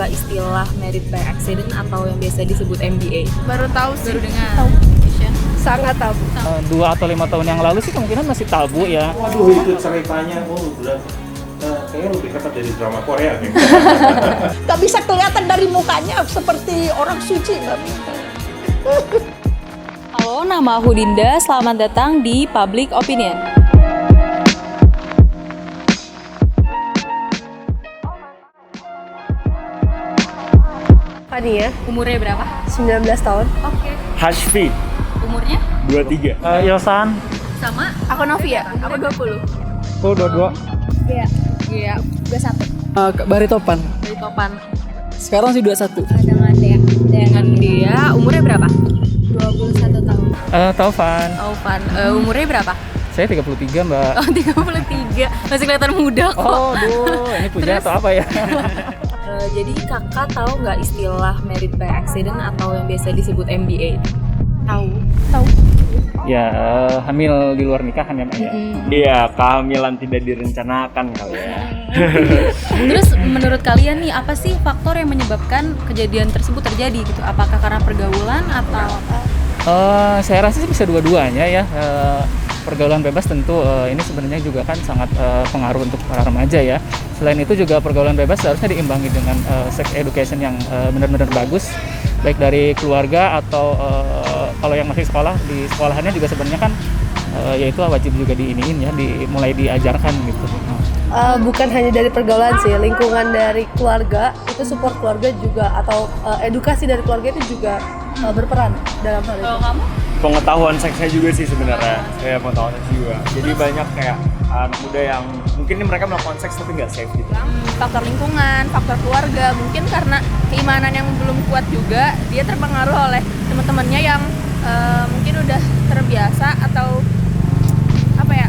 nggak istilah married by accident atau yang biasa disebut MBA? Baru tahu sih. Baru dengar. Tahu. Sangat tabu. 2 atau 5 tahun yang lalu sih kemungkinan masih tabu ya. Waduh, itu ceritanya, udah kayaknya lebih ketat dari drama Korea nih. Gak bisa kelihatan dari mukanya seperti orang suci, Mbak. Halo, nama aku Dinda. Selamat datang di Public Opinion. Fania, Umurnya berapa? 19 tahun. Oke. Hashfi Umurnya? 23. Ilsan, Sama? Aku Novia, aku 20. aku 22. Iya. 21. Baritopan. Dari Topan. Sekarang sih 21. Dengan dia, umurnya berapa? 21 tahun. Taufan, Taufan. Umurnya berapa? saya 33 mbak. Oh, 33. Masih kelihatan muda kok. Oh, duh, ini puja atau apa ya? Jadi kakak tahu nggak istilah married by accident atau yang biasa disebut MBA? Tahu. Ya, hamil di luar nikah kan ya mbak ya? Iya, kehamilan tidak direncanakan kali ya. Terus menurut kalian nih apa sih faktor yang menyebabkan kejadian tersebut terjadi gitu? Apakah karena pergaulan atau apa? Saya rasa sih bisa dua-duanya ya. Pergaulan bebas tentu ini sebenarnya juga kan sangat pengaruh untuk para remaja ya. Selain itu juga pergaulan bebas seharusnya diimbangi dengan sex education yang benar-benar bagus, baik dari keluarga atau kalau yang masih sekolah, di sekolahannya juga sebenarnya kan yaitu wajib juga diiniin ya, mulai diajarkan gitu. Bukan hanya dari pergaulan sih, lingkungan dari keluarga, itu support keluarga juga, atau edukasi dari keluarga itu juga berperan dalam hal itu. Kalau kamu? Pengetahuan seksnya juga sih sebenarnya. Ya, pengetahuan seks juga. Jadi banyak kayak anak muda yang mungkin ini mereka melakukan seks tapi nggak safe gitu. Faktor lingkungan, faktor keluarga, mungkin karena keimanan yang belum kuat juga, dia terpengaruh oleh teman-temannya yang mungkin udah terbiasa atau apa ya,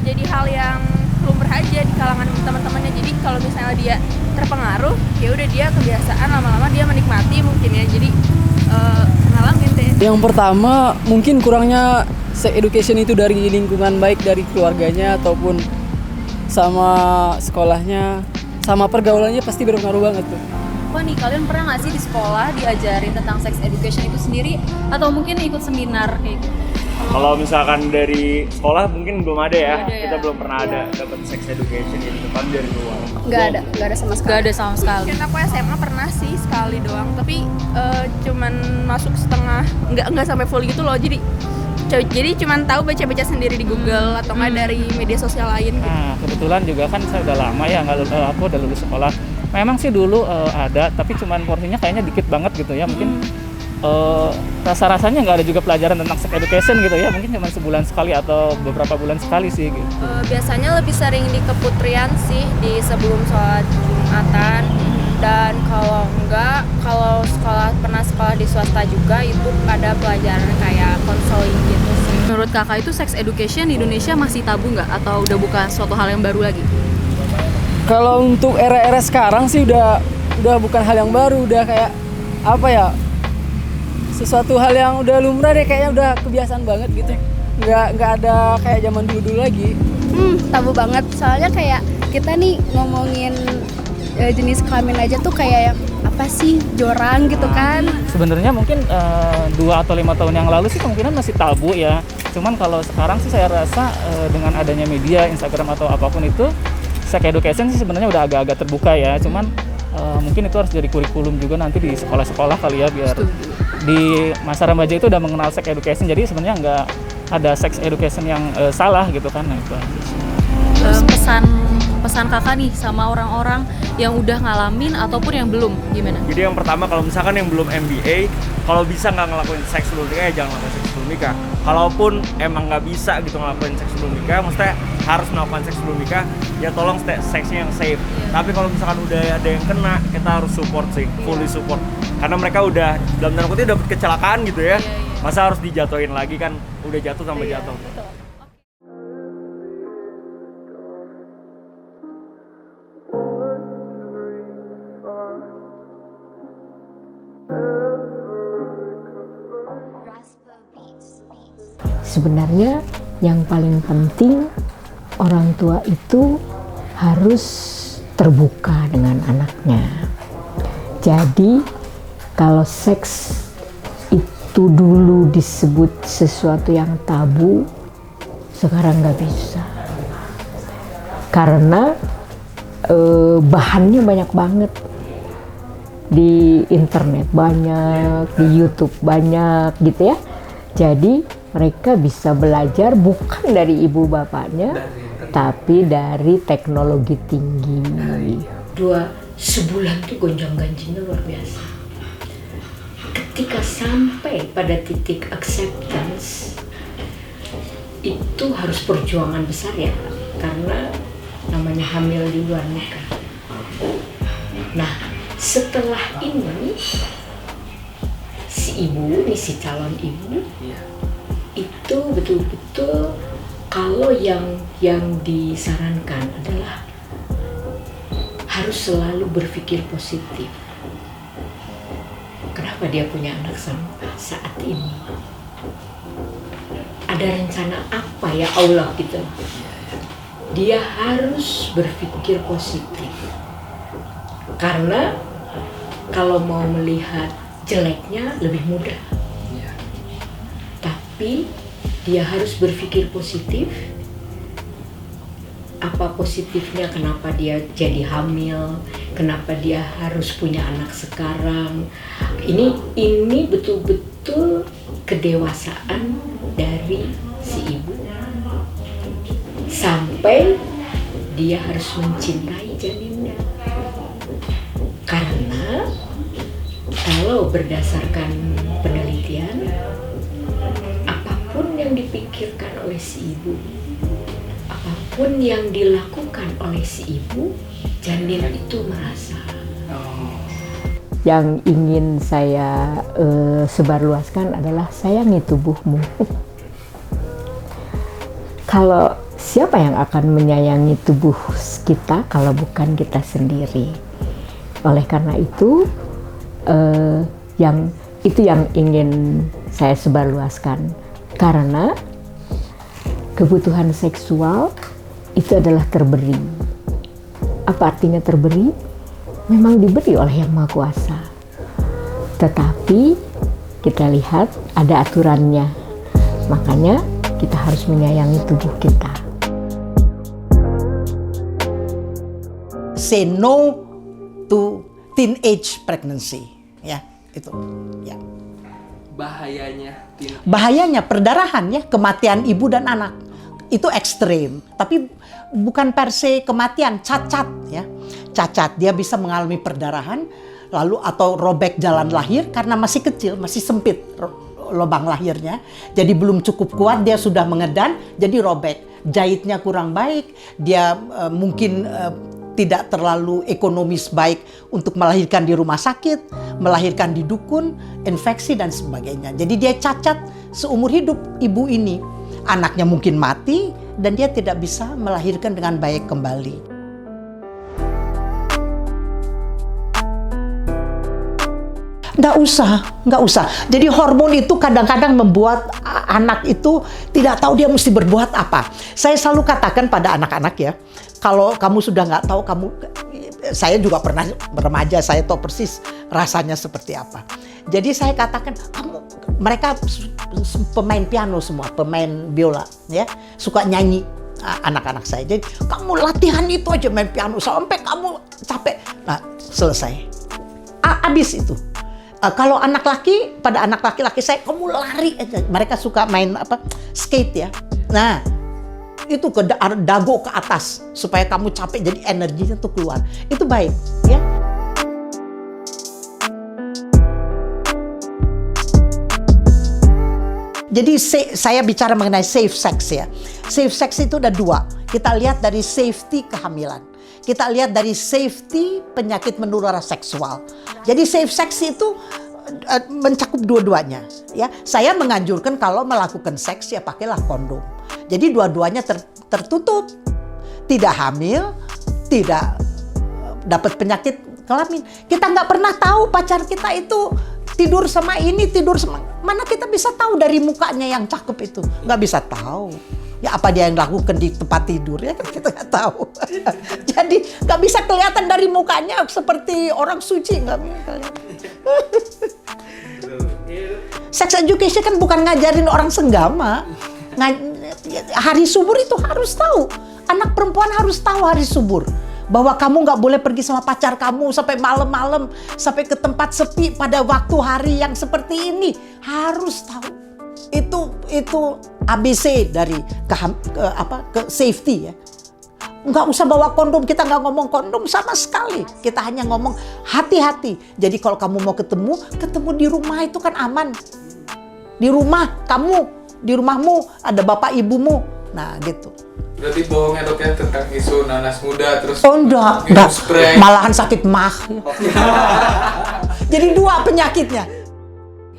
jadi hal yang lumrah aja di kalangan teman-temannya. Jadi kalau misalnya dia terpengaruh, ya udah dia kebiasaan, lama-lama dia menikmati mungkin ya. Jadi ngalamin deh. Yang pertama mungkin kurangnya sex education itu dari lingkungan, baik dari keluarganya ataupun sama sekolahnya, sama pergaulannya pasti berpengaruh banget tuh. Wah nih, kalian pernah nggak sih di sekolah diajarin tentang sex education itu sendiri atau mungkin ikut seminar kayak gitu? Kalau misalkan dari sekolah mungkin belum ada ya. Belum ada ya. Kita belum pernah ada dapat sex education gitu depan dari luar. Nggak ada sama sekali. Gak ada sama sekali. Mungkin aku SMA pernah sih sekali doang, tapi cuman masuk setengah, nggak sampai full gitu loh. Jadi cuman tahu baca-baca sendiri di Google atau nggak dari media sosial lain gitu. Nah, kebetulan juga kan saya udah lama ya, aku udah lulus sekolah. Memang sih dulu ada, tapi cuman porsinya kayaknya dikit banget gitu ya. Mungkin rasa-rasanya nggak ada juga pelajaran tentang sex education gitu ya. Mungkin cuma sebulan sekali atau beberapa bulan sekali sih gitu. Biasanya lebih sering di keputrian sih, di sebelum sholat Jumatan. Dan kalau enggak, kalau pernah sekolah di swasta juga, itu ada pelajaran kayak konseling gitu sih. Menurut kakak itu sex education di Indonesia masih tabu nggak atau udah bukan suatu hal yang baru lagi? Kalau untuk era-era sekarang sih udah bukan hal yang baru, udah kayak apa ya, sesuatu hal yang udah lumrah deh, kayaknya udah kebiasaan banget gitu. Nggak ada kayak zaman dulu lagi. Tabu banget, soalnya kayak kita nih ngomongin jenis kelamin aja tuh kayak apa sih, jorang gitu kan. Sebenarnya mungkin 2 atau 5 tahun yang lalu sih kemungkinan masih tabu ya. Cuman kalau sekarang sih saya rasa dengan adanya media, Instagram atau apapun itu, sex education sih sebenarnya udah agak-agak terbuka ya. Cuman mungkin itu harus jadi kurikulum juga nanti di sekolah-sekolah kali ya, biar di masa remaja itu udah mengenal sex education. Jadi sebenarnya nggak ada sex education yang salah gitu kan. Nah, itu. Pesan kakak nih sama orang-orang yang udah ngalamin ataupun yang belum, gimana? Jadi yang pertama, kalau misalkan yang belum MBA, kalau bisa nggak ngelakuin seks sebelum nikah ya jangan ngelakuin seks sebelum nikah. Kalaupun emang nggak bisa gitu ngelakuin seks sebelum nikah, maksudnya harus melakukan seks sebelum nikah, ya tolong seksnya yang safe. Tapi kalau misalkan udah ada yang kena, kita harus support sih, fully support. Karena mereka udah dalam tanda kutip dapet kecelakaan gitu ya. Masa harus dijatuhin lagi kan, udah jatuh sampai jatuh. Sebenarnya yang paling penting orang tua itu harus terbuka dengan anaknya. Jadi kalau seks itu dulu disebut sesuatu yang tabu, sekarang nggak bisa. Karena bahannya banyak banget. Di internet banyak, di YouTube banyak gitu ya. Jadi mereka bisa belajar bukan dari ibu bapaknya, tapi dari teknologi tinggi. Sebulan tuh gonjang-ganjingnya luar biasa. Ketika sampai pada titik acceptance, itu harus perjuangan besar ya, karena namanya hamil di luar nikah. Nah, setelah ini si ibu, si calon ibu, itu betul-betul kalau yang disarankan adalah harus selalu berpikir positif. Kenapa dia punya anak saat ini? Ada rencana apa ya Allah gitu. Dia harus berpikir positif. Karena kalau mau melihat jeleknya lebih mudah. Tapi dia harus berpikir positif. Apa positifnya, kenapa dia jadi hamil, kenapa dia harus punya anak sekarang. Ini betul-betul kedewasaan dari si ibu. Sampai dia harus mencintai janinnya. Karena kalau berdasarkan penelitian, apapun yang dipikirkan oleh si ibu, apapun yang dilakukan oleh si ibu, janin itu merasa. Yang ingin saya sebarluaskan adalah sayangi tubuhmu. Kalau siapa yang akan menyayangi tubuh kita kalau bukan kita sendiri? Oleh karena itu, yang ingin saya sebarluaskan. Karena kebutuhan seksual itu adalah terberi. Apa artinya terberi? Memang diberi oleh Yang Maha Kuasa. Tetapi kita lihat ada aturannya. Makanya kita harus menyayangi tubuh kita. Say no to teenage pregnancy, ya itu, ya. Bahayanya perdarahan ya, kematian ibu dan anak itu ekstrim. Tapi bukan per se kematian, cacat ya, cacat. Dia bisa mengalami perdarahan, lalu atau robek jalan lahir karena masih kecil, masih sempit lubang lahirnya. Jadi belum cukup kuat, dia sudah mengedan, jadi robek. Jahitnya kurang baik, dia mungkin tidak terlalu ekonomis baik untuk melahirkan di rumah sakit, melahirkan di dukun, infeksi dan sebagainya. Jadi dia cacat seumur hidup ibu ini. Anaknya mungkin mati dan dia tidak bisa melahirkan dengan baik kembali. Nggak usah. Jadi hormon itu kadang-kadang membuat anak itu tidak tahu dia mesti berbuat apa. Saya selalu katakan pada anak-anak ya, kalau kamu sudah nggak tahu, saya juga pernah remaja, saya tahu persis rasanya seperti apa. Jadi saya katakan, mereka pemain piano semua, pemain biola, ya, suka nyanyi anak-anak saya. Jadi kamu latihan itu aja main piano sampai kamu capek. Nah, selesai. Habis itu. Kalau anak laki, pada anak laki-laki saya, kamu lari aja. Mereka suka main skate ya. Nah, itu ke dago ke atas supaya kamu capek, jadi energinya tuh keluar. Itu baik, ya. Jadi saya bicara mengenai safe sex ya. Safe sex itu ada dua. Kita lihat dari safety kehamilan. Kita lihat dari safety penyakit menular seksual. Jadi safe sex itu mencakup dua-duanya. Ya, saya menganjurkan kalau melakukan seks ya pakailah kondom. Jadi dua-duanya tertutup, tidak hamil, tidak dapat penyakit kelamin. Kita nggak pernah tahu pacar kita itu tidur sama ini, tidur sama mana, kita bisa tahu dari mukanya yang cakep itu? Nggak bisa tahu. Ya apa dia yang lakukan di tempat tidur ya kan kita nggak tahu. Jadi nggak bisa kelihatan dari mukanya seperti orang suci, nggak bisa kelihatan. Sex education kan bukan ngajarin orang senggama. Hari subur itu harus tahu. Anak perempuan harus tahu hari subur. Bahwa kamu nggak boleh pergi sama pacar kamu sampai malam-malam, sampai ke tempat sepi pada waktu hari yang seperti ini. Harus tahu. Itu ABC dari ke safety ya. Nggak usah bawa kondom, kita nggak ngomong kondom sama sekali. Kita hanya ngomong hati-hati. Jadi kalau kamu mau ketemu di rumah itu kan aman. Di rumah kamu, di rumahmu ada bapak ibumu. Nah gitu. Berarti bohong ya dok ya tentang isu nanas muda terus Oh enggak, malahan sakit mah. Jadi dua penyakitnya.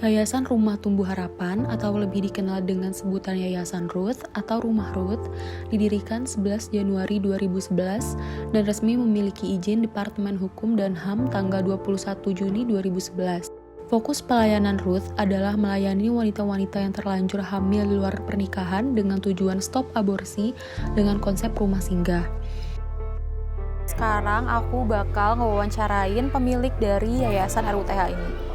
Yayasan Rumah Tumbuh Harapan atau lebih dikenal dengan sebutan Yayasan Ruth atau Rumah Ruth didirikan 11 Januari 2011 dan resmi memiliki izin Departemen Hukum dan HAM tanggal 21 Juni 2011. Fokus pelayanan Ruth adalah melayani wanita-wanita yang terlanjur hamil di luar pernikahan dengan tujuan stop aborsi dengan konsep rumah singgah. Sekarang aku bakal ngewawancarain pemilik dari Yayasan RUTH ini.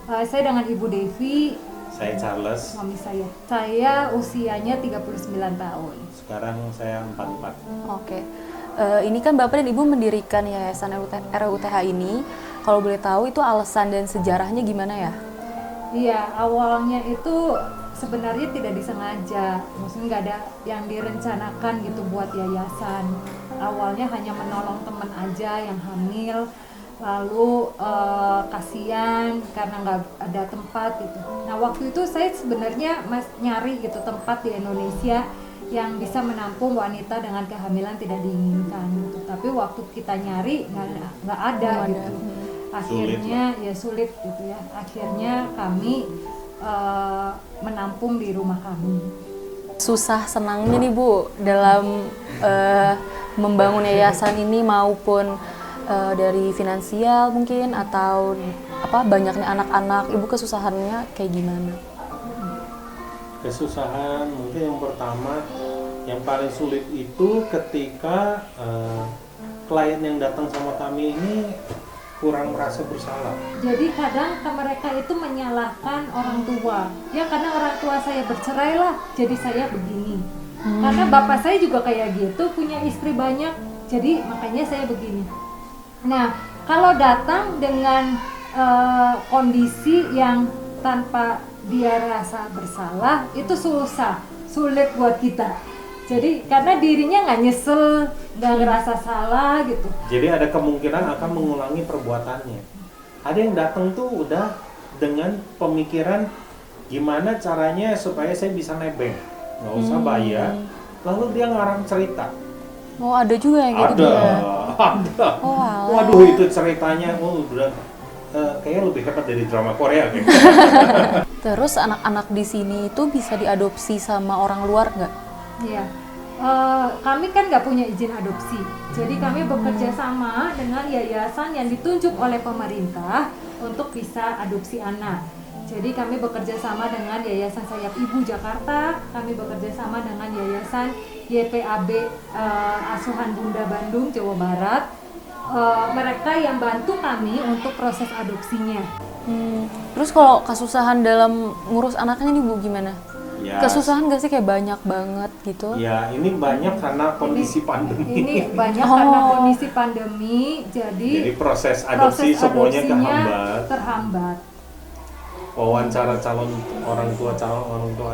Saya dengan Ibu Devi. Saya Charles. Suami saya. Saya usianya 39 tahun. Sekarang saya 44. Oke. Ini kan Bapak dan Ibu mendirikan Yayasan RUTH ini. Kalau boleh tahu itu alasan dan sejarahnya gimana ya? Iya, awalnya itu sebenarnya tidak disengaja. Maksudnya nggak ada yang direncanakan gitu buat yayasan. Awalnya hanya menolong teman aja yang hamil. Lalu kasihan karena nggak ada tempat gitu. Nah waktu itu saya sebenarnya nyari gitu tempat di Indonesia yang bisa menampung wanita dengan kehamilan tidak diinginkan gitu. Tapi waktu kita nyari nggak ada gitu. Akhirnya sulit gitu ya. Akhirnya kami menampung di rumah kami. Susah senangnya nih Bu dalam membangun yayasan ini maupun dari finansial mungkin atau banyaknya anak-anak, Ibu kesusahannya kayak gimana? Kesusahan mungkin yang pertama yang paling sulit itu ketika klien yang datang sama kami ini kurang merasa bersalah. Jadi kadang mereka itu menyalahkan orang tua. Ya karena orang tua saya bercerai lah, jadi saya begini. Karena bapak saya juga kayak gitu, punya istri banyak, jadi makanya saya begini. Nah, kalau datang dengan kondisi yang tanpa dia rasa bersalah, itu sulit buat kita. Jadi karena dirinya nggak nyesel, nggak ngerasa salah gitu. Jadi ada kemungkinan akan mengulangi perbuatannya. Ada yang datang tuh udah dengan pemikiran gimana caranya supaya saya bisa nebeng, nggak usah bayar. Lalu dia ngarang cerita. Oh ada juga yang kayak gitu ya? Ada. Oh, waduh itu ceritanya, udah kayaknya lebih hebat dari drama Korea. Terus anak-anak di sini itu bisa diadopsi sama orang luar nggak? Iya, kami kan nggak punya izin adopsi, jadi kami bekerja sama dengan yayasan yang ditunjuk oleh pemerintah untuk bisa adopsi anak. Jadi kami bekerja sama dengan Yayasan Sayap Ibu Jakarta, kami bekerja sama dengan Yayasan YPAB Asuhan Bunda Bandung, Jawa Barat. Mereka yang bantu kami untuk proses adopsinya. Terus kalau kesusahan dalam ngurus anaknya nih Bu gimana? Ya, kesusahan nggak sih kayak banyak banget gitu? Ya ini banyak karena kondisi pandemi. Ini banyak karena kondisi pandemi, jadi proses adopsi semuanya terhambat. Wawancara calon orang tua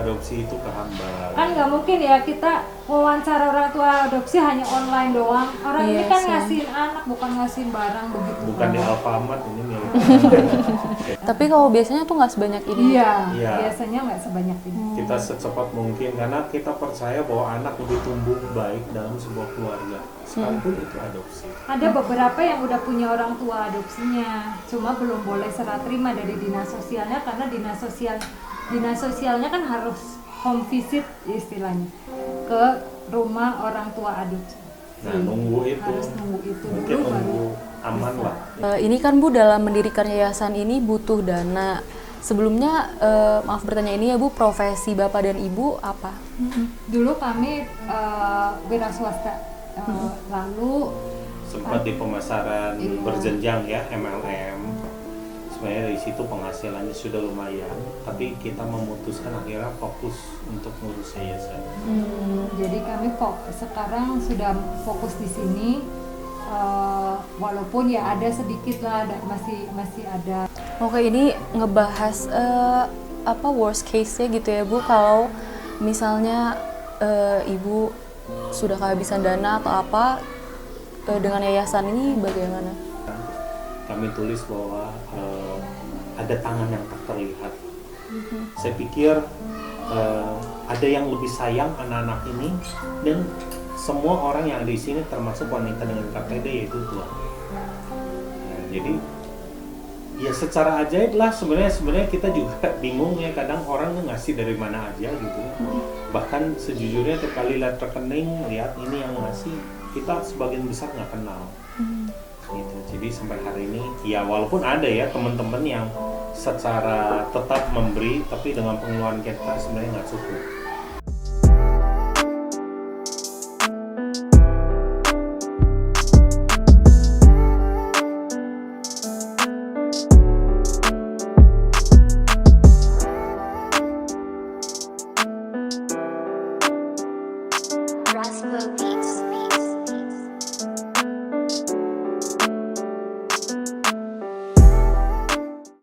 adopsi itu kehambat. Kan nggak mungkin ya kita wawancara orang tua adopsi hanya online doang. Orang ini kan ngasihin anak, bukan ngasihin barang begitu. Bukan di Alfamart ini milik. Tapi kalau biasanya tuh nggak sebanyak ini. Iya. Biasanya nggak sebanyak ini. Kita secepat mungkin karena kita percaya bahwa anak lebih tumbuh baik dalam sebuah keluarga. Sekalipun itu adopsi. Ada beberapa yang udah punya orang tua adopsinya, cuma belum boleh serah terima dari dinas sosialnya karena dinas sosialnya kan harus home visit istilahnya ke rumah orang tua adopsi. Nah, nunggu itu. Harus nunggu itu mungkin dulu nunggu baru aman bisa. lah. Ini kan Bu dalam mendirikan yayasan ini butuh dana. Sebelumnya, maaf bertanya ini ya Bu, profesi Bapak dan Ibu apa? Dulu kami wira swasta, lalu Sempat di pemasaran berjenjang ya, MLM. Sebenarnya dari situ penghasilannya sudah lumayan, tapi kita memutuskan akhirnya fokus untuk ngurus yayasan. jadi kami sekarang sudah fokus di sini, walaupun ya ada sedikit lah, masih ada. Oke, ini ngebahas apa worst case-nya gitu ya Bu, kalau misalnya Ibu sudah kehabisan dana atau apa, dengan yayasan ini bagaimana? Kami tulis bahwa ada tangan yang tak terlihat. Saya pikir ada yang lebih sayang anak-anak ini, dan semua orang yang ada di sini termasuk wanita dengan KTD, yaitu Tuhan. Nah, jadi ya secara ajaib lah sebenarnya kita juga bingung ya, kadang orang ngasih dari mana aja gitu. Bahkan sejujurnya sekali lihat rekening, lihat ini yang ngasih, kita sebagian besar nggak kenal. Gitu. Jadi sampai hari ini ya walaupun ada ya teman-teman yang secara tetap memberi, tapi dengan pengeluaran kita sebenarnya nggak cukup.